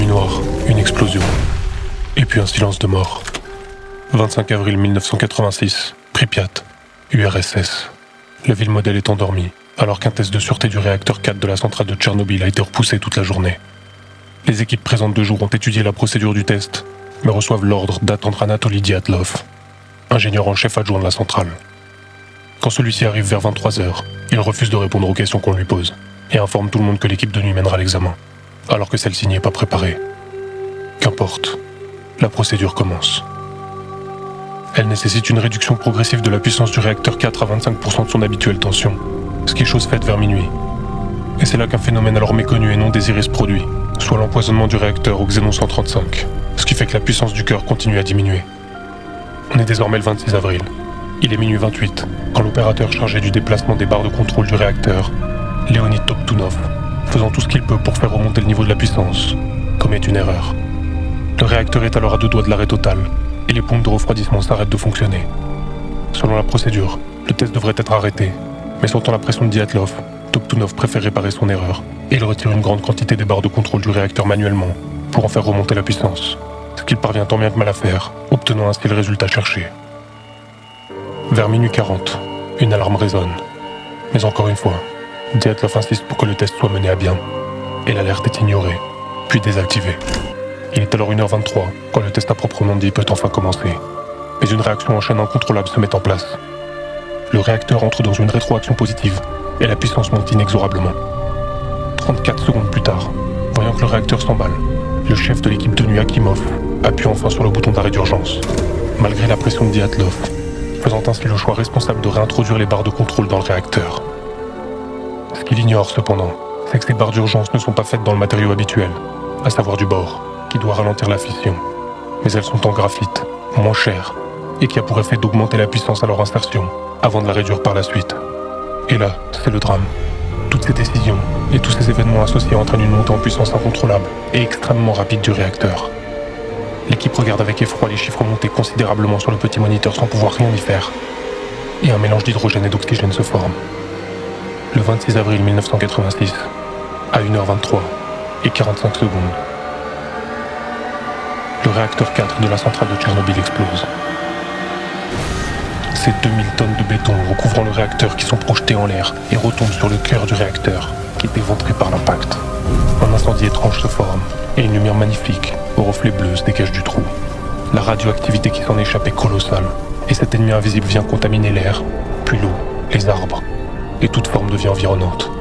nuit noire, une explosion. Et puis un silence de mort. 25 avril 1986, Pripyat, URSS. La ville modèle est endormie, alors qu'un test de sûreté du réacteur 4 de la centrale de Tchernobyl a été repoussé toute la journée. Les équipes présentes de jour ont étudié la procédure du test, mais reçoivent l'ordre d'attendre Anatoly Dyatlov, ingénieur en chef adjoint de la centrale. Quand celui-ci arrive vers 23h, il refuse de répondre aux questions qu'on lui pose, et informe tout le monde que l'équipe de nuit mènera l'examen, alors que celle-ci n'y est pas préparée. Qu'importe, la procédure commence. Elle nécessite une réduction progressive de la puissance du réacteur 4 à 25% de son habituelle tension, ce qui est chose faite vers minuit. Et c'est là qu'un phénomène alors méconnu et non désiré se produit, soit l'empoisonnement du réacteur au xénon 135, ce qui fait que la puissance du cœur continue à diminuer. On est désormais le 26 avril. Il est minuit 28, quand l'opérateur chargé du déplacement des barres de contrôle du réacteur, Leonid Toptunov, faisant tout ce qu'il peut pour faire remonter le niveau de la puissance, commet une erreur. Le réacteur est alors à 2 doigts de l'arrêt total, et les pompes de refroidissement s'arrêtent de fonctionner. Selon la procédure, le test devrait être arrêté, mais sentant la pression de Dyatlov, Toptunov préfère réparer son erreur, et il retire une grande quantité des barres de contrôle du réacteur manuellement, pour en faire remonter la puissance, ce qu'il parvient tant bien que mal à faire, obtenant ainsi le résultat cherché. Vers minuit 40, une alarme résonne. Mais encore une fois, Dyatlov insiste pour que le test soit mené à bien, et l'alerte est ignorée, puis désactivée. Il est alors 1h23 quand le test à proprement dit peut enfin commencer. Mais une réaction en chaîne incontrôlable se met en place. Le réacteur entre dans une rétroaction positive et la puissance monte inexorablement. 34 secondes plus tard, voyant que le réacteur s'emballe, le chef de l'équipe de nuit Akimov appuie enfin sur le bouton d'arrêt d'urgence, malgré la pression de Dyatlov, faisant ainsi le choix responsable de réintroduire les barres de contrôle dans le réacteur. Ce qu'il ignore cependant, c'est que ces barres d'urgence ne sont pas faites dans le matériau habituel, à savoir du bore, qui doit ralentir la fission. Mais elles sont en graphite, moins chères, et qui a pour effet d'augmenter la puissance à leur insertion, avant de la réduire par la suite. Et là, c'est le drame. Toutes ces décisions et tous ces événements associés entraînent une montée en puissance incontrôlable et extrêmement rapide du réacteur. L'équipe regarde avec effroi les chiffres monter considérablement sur le petit moniteur sans pouvoir rien y faire. Et un mélange d'hydrogène et d'oxygène se forme. Le 26 avril 1986, à 1h23 et 45 secondes, le réacteur 4 de la centrale de Tchernobyl explose. C'est 2000 tonnes de béton recouvrant le réacteur qui sont projetées en l'air et retombent sur le cœur du réacteur, qui est éventré par l'impact. Un incendie étrange se forme, et une lumière magnifique, aux reflets bleus, se dégage du trou. La radioactivité qui s'en échappe est colossale, et cet ennemi invisible vient contaminer l'air, puis l'eau, les arbres, et toute forme de vie environnante.